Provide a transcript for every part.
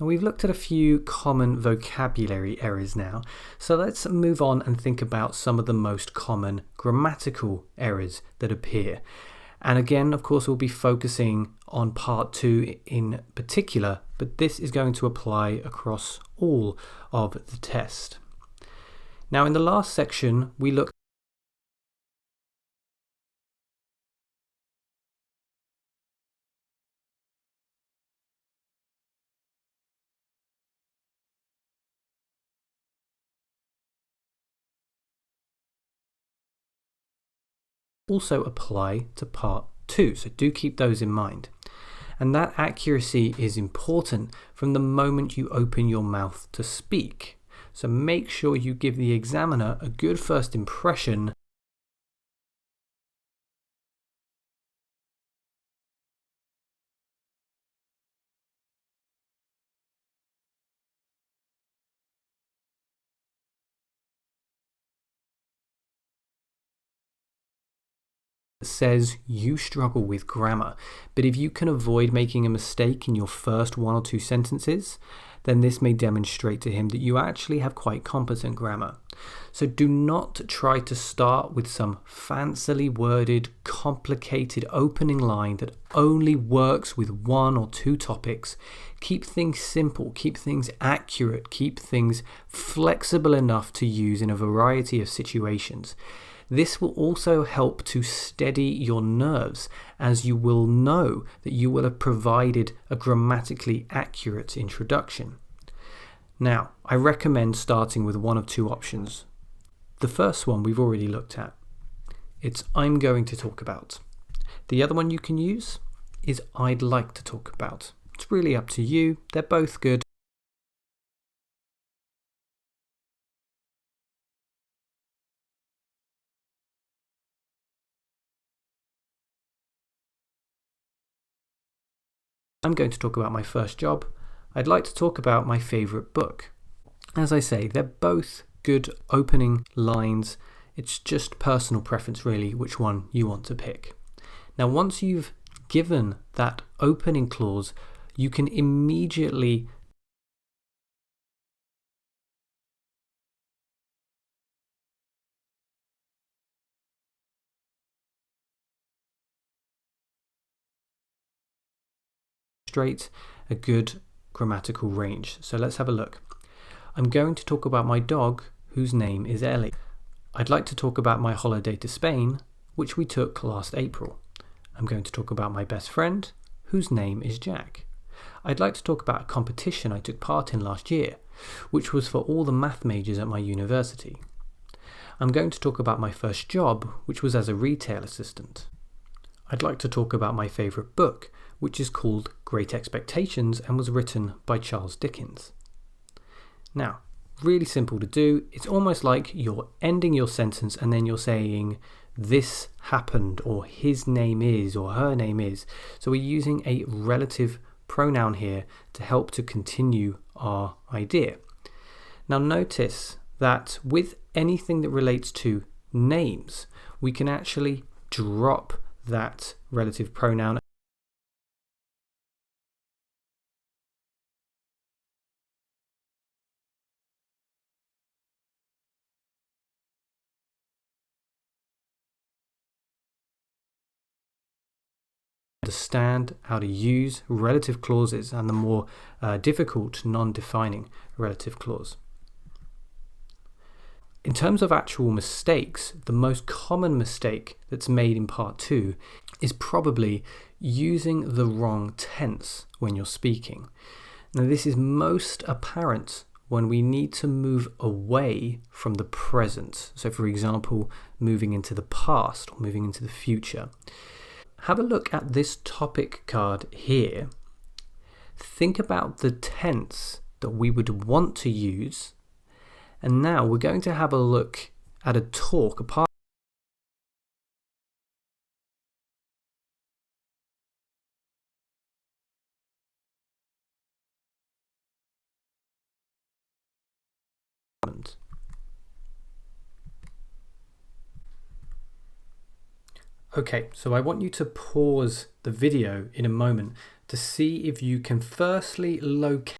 Now we've looked at a few common vocabulary errors now, so let's move on and think about some of the most common grammatical errors that appear. And again, of course, we'll be focusing on part 2 in particular, but this is going to apply across all of the test. Now in the last section, we looked also apply to part 2, so do keep those in mind. And that accuracy is important from the moment you open your mouth to speak. So make sure you give the examiner a good first impression that says you struggle with grammar. But if you can avoid making a mistake in your first 1 or 2 sentences, then this may demonstrate to him that you actually have quite competent grammar. So do not try to start with some fancily worded, complicated opening line that only works with 1 or 2 topics. Keep things simple, keep things accurate, keep things flexible enough to use in a variety of situations. This will also help to steady your nerves, as you will know that you will have provided a grammatically accurate introduction. Now, I recommend starting with one of 2 options. The first one we've already looked at. It's I'm going to talk about. The other one you can use is I'd like to talk about. It's really up to you. They're both good. I'm going to talk about my first job. I'd like to talk about my favourite book. As I say, they're both good opening lines. It's just personal preference really which one you want to pick. Now once you've given that opening clause, you can immediately demonstrate a good grammatical range. So let's have a look. I'm going to talk about my dog, whose name is Ellie. I'd like to talk about my holiday to Spain, which we took last April. I'm going to talk about my best friend, whose name is Jack. I'd like to talk about a competition I took part in last year, which was for all the math majors at my university. I'm going to talk about my first job, which was as a retail assistant. I'd like to talk about my favourite book, which is called Great Expectations and was written by Charles Dickens. Now, really simple to do. It's almost like you're ending your sentence and then you're saying this happened, or his name is, or her name is. So we're using a relative pronoun here to help to continue our idea. Now notice that with anything that relates to names, we can actually drop that relative pronoun understand how to use relative clauses and the more difficult non-defining relative clause. In terms of actual mistakes, the most common mistake that's made in part 2 is probably using the wrong tense when you're speaking. Now this is most apparent when we need to move away from the present. So for example, moving into the past or moving into the future. Have a look at this topic card here. Think about the tense that we would want to use. And now we're going to have a look at a talk, a part Okay, so I want you to pause the video in a moment to see if you can firstly locate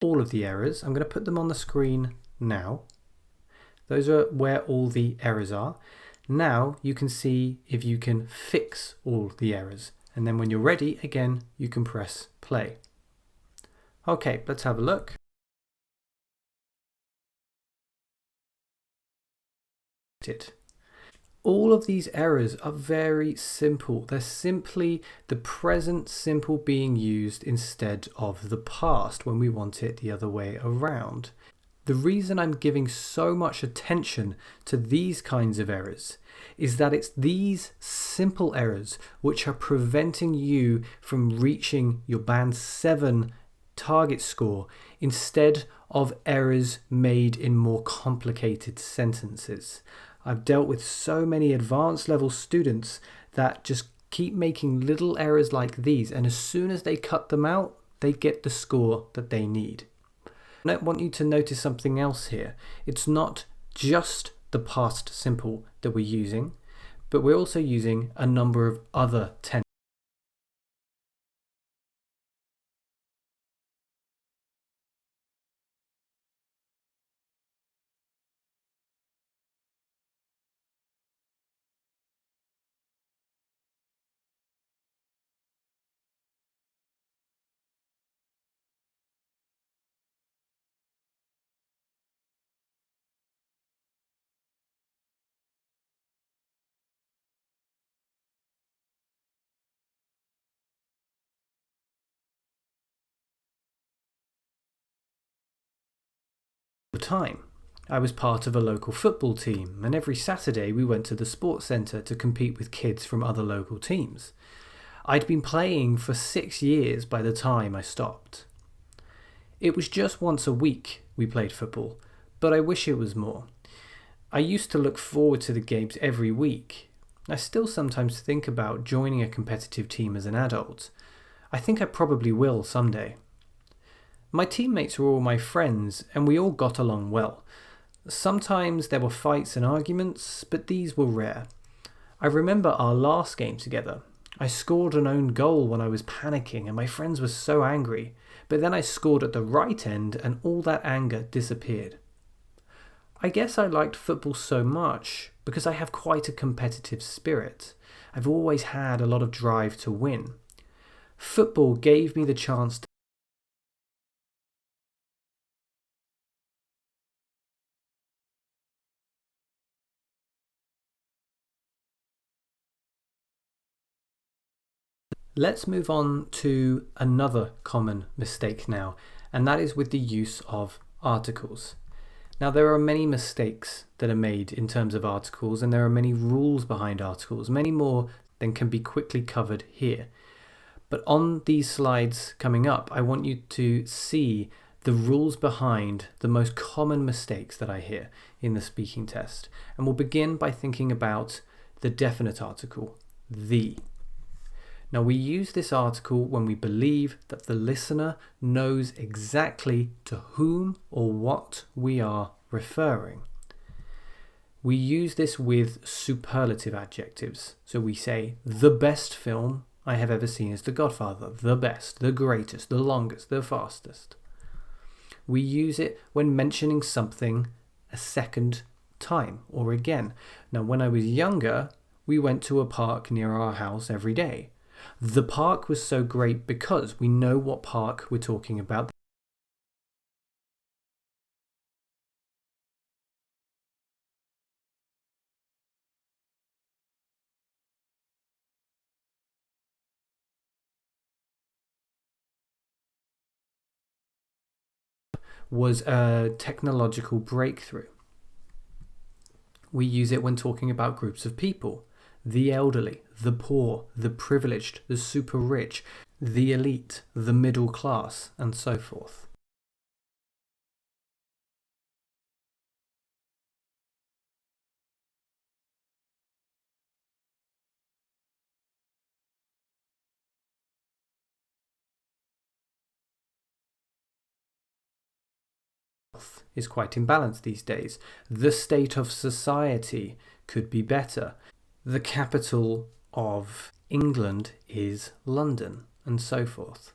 all of the errors. I'm going to put them on the screen now. Those are where all the errors are. Now you can see if you can fix all the errors. And then when you're ready, again, you can press play. Okay, let's have a look. All of these errors are very simple. They're simply the present simple being used instead of the past when we want it the other way around. The reason I'm giving so much attention to these kinds of errors is that it's these simple errors which are preventing you from reaching your Band 7 target score instead of errors made in more complicated sentences. I've dealt with so many advanced level students that just keep making little errors like these, and as soon as they cut them out, they get the score that they need. I want you to notice something else here. It's not just the past simple that we're using, but we're also using a number of other tenses. Time. I was part of a local football team, and every Saturday we went to the sports centre to compete with kids from other local teams. I'd been playing for 6 years by the time I stopped. It was just once a week we played football, but I wish it was more. I used to look forward to the games every week. I still sometimes think about joining a competitive team as an adult. I think I probably will someday. My teammates were all my friends, and we all got along well. Sometimes there were fights and arguments, but these were rare. I remember our last game together. I scored an own goal when I was panicking, and my friends were so angry. But then I scored at the right end, and all that anger disappeared. I guess I liked football so much because I have quite a competitive spirit. I've always had a lot of drive to win. Football gave me the chance to Let's move on to another common mistake now, and that is with the use of articles. Now, there are many mistakes that are made in terms of articles, and there are many rules behind articles, many more than can be quickly covered here. But on these slides coming up, I want you to see the rules behind the most common mistakes that I hear in the speaking test. And we'll begin by thinking about the definite article, the. Now, we use this article when we believe that the listener knows exactly to whom or what we are referring. We use this with superlative adjectives. So we say, the best film I have ever seen is The Godfather. The best, the greatest, the longest, the fastest. We use it when mentioning something a second time or again. Now, when I was younger, we went to a park near our house every day. The park was so great because we know what park we're talking about. Was a technological breakthrough. We use it when talking about groups of people. The elderly, the poor, the privileged, the super rich, the elite, the middle class, and so forth. Is quite imbalanced these days. The state of society could be better. The capital of England is London, and so forth.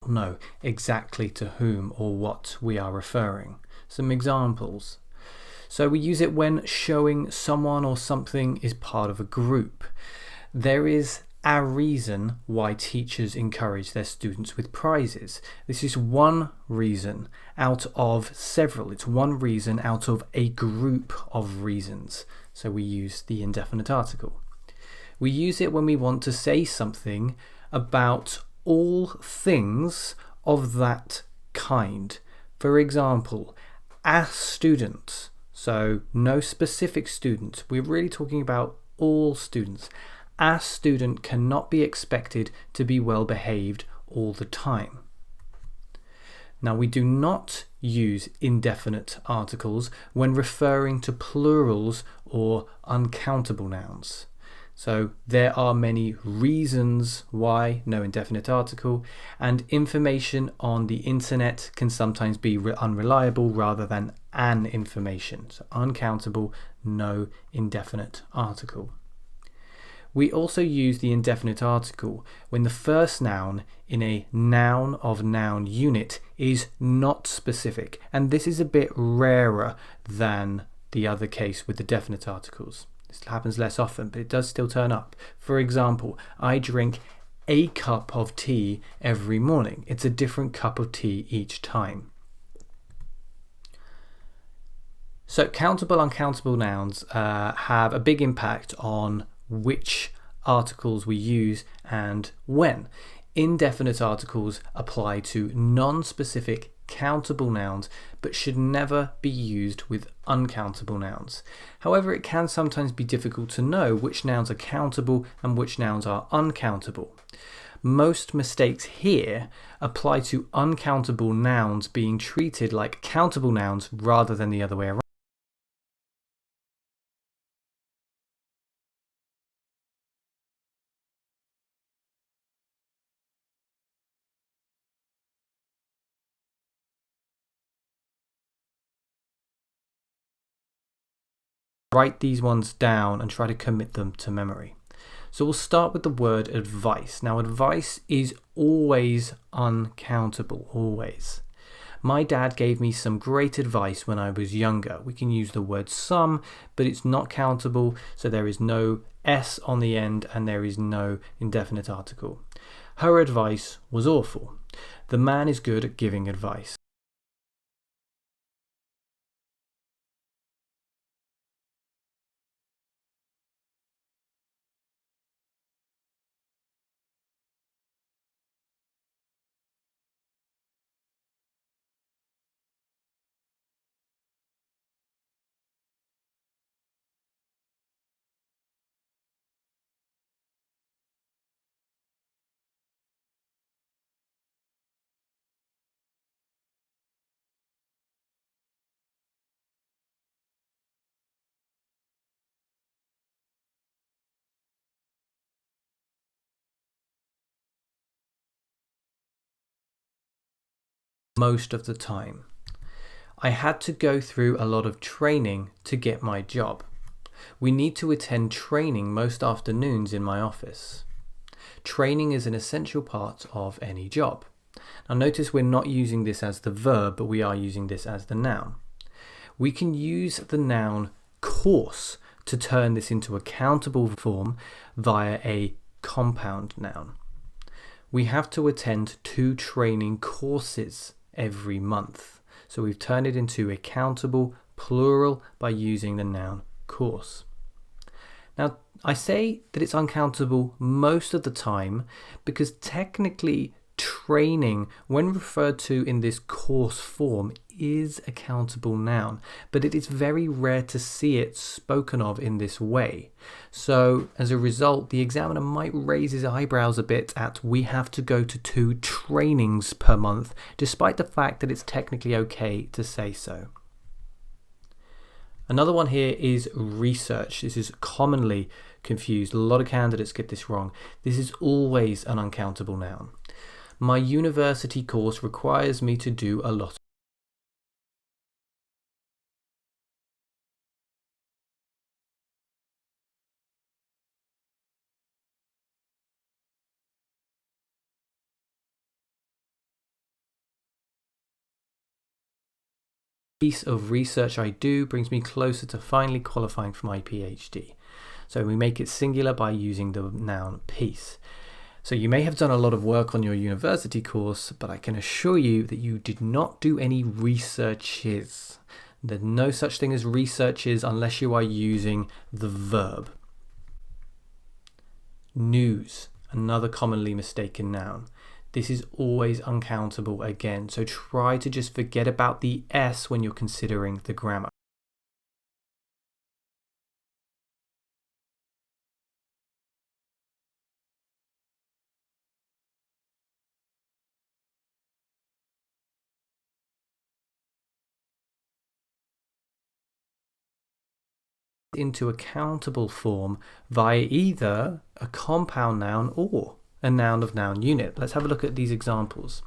know exactly to whom or what we are referring. Some examples. So we use it when showing someone or something is part of a group. There is a reason why teachers encourage their students with prizes. This is one reason out of several. It's one reason out of a group of reasons. So we use the indefinite article. We use it when we want to say something about all things of that kind. For example, a student. So no specific student. We're really talking about all students. A student cannot be expected to be well behaved all the time. Now, we do not use indefinite articles when referring to plurals or uncountable nouns. So there are many reasons why, no indefinite article, and information on the internet can sometimes be unreliable rather than an information. So uncountable, no indefinite article. We also use the indefinite article when the first noun in a noun of noun unit is not specific, and this is a bit rarer than the other case with the definite articles. This happens less often, but it does still turn up. For example, I drink a cup of tea every morning. It's a different cup of tea each time. So countable, uncountable nouns have a big impact on which articles we use and when. Indefinite articles apply to non-specific countable nouns but should never be used with uncountable nouns. However, it can sometimes be difficult to know which nouns are countable and which nouns are uncountable. Most mistakes here apply to uncountable nouns being treated like countable nouns rather than the other way around. Write these ones down and try to commit them to memory. So we'll start with the word advice. Now, advice is always uncountable, always. My dad gave me some great advice when I was younger. We can use the word some, but it's not countable, so there is no S on the end and there is no indefinite article. Her advice was awful. The man is good at giving advice. Most of the time. I had to go through a lot of training to get my job. We need to attend training most afternoons in my office. Training is an essential part of any job. Now notice we're not using this as the verb, but we are using this as the noun. We can use the noun course to turn this into a countable form via a compound noun. We have to attend 2 training courses every month. So we've turned it into a countable plural by using the noun course. Now, I say that it's uncountable most of the time because technically training, when referred to in this course form, is a countable noun, but it is very rare to see it spoken of in this way. So as a result, the examiner might raise his eyebrows a bit at we have to go to 2 trainings per month, despite the fact that it's technically okay to say so. Another one here is research. This is commonly confused. A lot of candidates get this wrong. This is always an uncountable noun. My university course requires me to do a lot piece of research I do brings me closer to finally qualifying for my PhD. So we make it singular by using the noun piece. So you may have done a lot of work on your university course, but I can assure you that you did not do any researches. There's no such thing as researches unless you are using the verb. News, another commonly mistaken noun. This is always uncountable again, so try to just forget about the S when you're considering the grammar. Into a countable form via either a compound noun or a noun of noun unit. Let's have a look at these examples.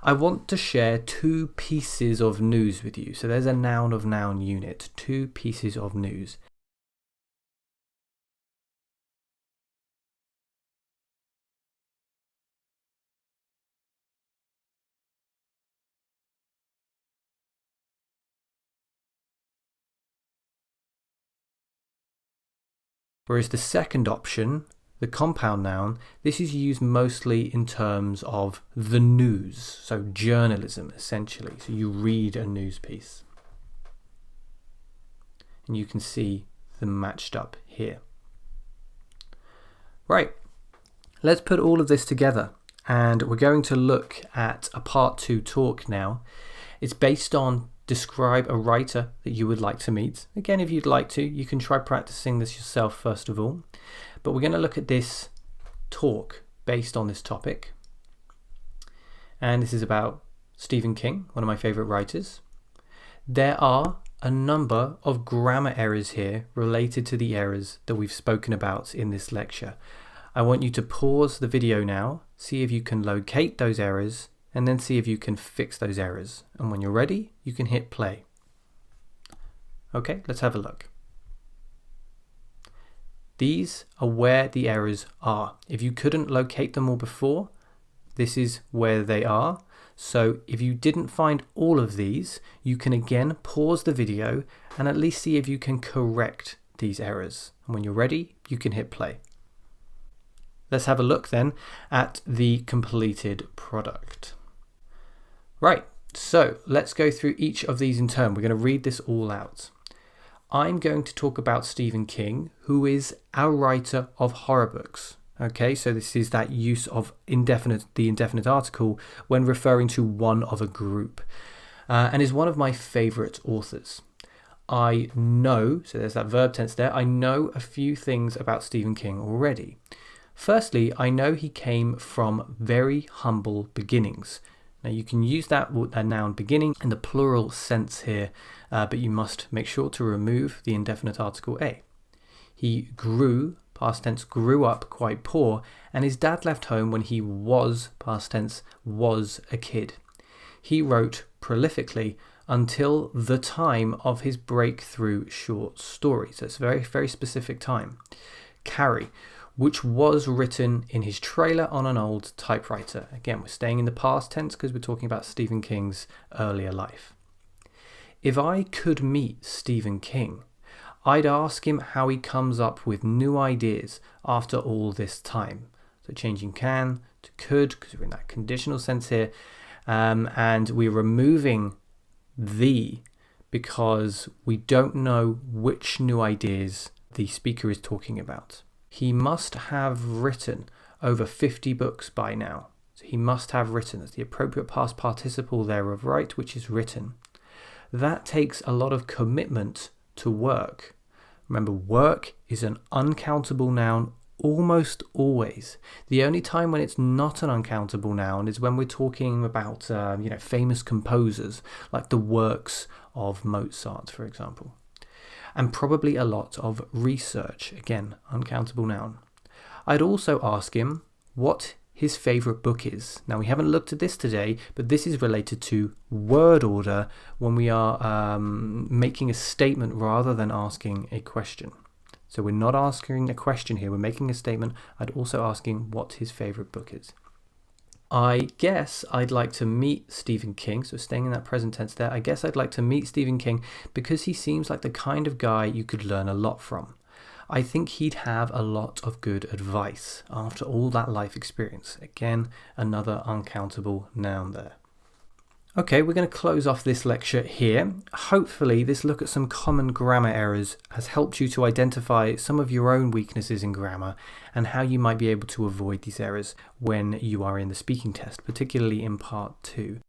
I want to share 2 pieces of news with you. So there's a noun of noun unit, 2 pieces of news. Whereas the second option, the compound noun, this is used mostly in terms of the news, so journalism essentially. So you read a news piece. And you can see them matched up here. Right, let's put all of this together and we're going to look at a part 2 talk now. It's based on describe a writer that you would like to meet. Again, if you'd like to, you can try practicing this yourself first of all. But we're going to look at this talk based on this topic. And this is about Stephen King, one of my favorite writers. There are a number of grammar errors here related to the errors that we've spoken about in this lecture. I want you to pause the video now, see if you can locate those errors, and then see if you can fix those errors. And when you're ready, you can hit play. Okay, let's have a look. These are where the errors are. If you couldn't locate them all before, this is where they are. So if you didn't find all of these, you can again pause the video and at least see if you can correct these errors. And when you're ready, you can hit play. Let's have a look then at the completed product. Right, so let's go through each of these in turn. We're going to read this all out. I'm going to talk about Stephen King, who is a writer of horror books. Okay, so this is that use of the indefinite article when referring to one of a group, and is one of my favorite authors. I know, so there's that verb tense there, I know a few things about Stephen King already. Firstly, I know he came from very humble beginnings. Now you can use that noun beginning in the plural sense here, but you must make sure to remove the indefinite article a. He grew, past tense, grew up quite poor, and his dad left home when he was, past tense, was a kid. He wrote prolifically until the time of his breakthrough short story. So it's a very, very specific time. Carrie, which was written in his trailer on an old typewriter. Again, we're staying in the past tense because we're talking about Stephen King's earlier life. If I could meet Stephen King, I'd ask him how he comes up with new ideas after all this time. So changing can to could, because we're in that conditional sense here, and we're removing the because we don't know which new ideas the speaker is talking about. He must have written over 50 books by now. So he must have written. That's the appropriate past participle there of write, which is written. That takes a lot of commitment to work. Remember, work is an uncountable noun almost always. The only time when it's not an uncountable noun is when we're talking about famous composers, like the works of Mozart, for example. And probably a lot of research, again, uncountable noun. I'd also ask him what his favourite book is. Now, we haven't looked at this today, but this is related to word order when we are making a statement rather than asking a question. So we're not asking a question here, we're making a statement. I'd also ask him what his favourite book is. I guess I'd like to meet Stephen King. So staying in that present tense there, I guess I'd like to meet Stephen King because he seems like the kind of guy you could learn a lot from. I think he'd have a lot of good advice after all that life experience. Again, another uncountable noun there. Okay, we're going to close off this lecture here. Hopefully this look at some common grammar errors has helped you to identify some of your own weaknesses in grammar and how you might be able to avoid these errors when you are in the speaking test, particularly in part 2.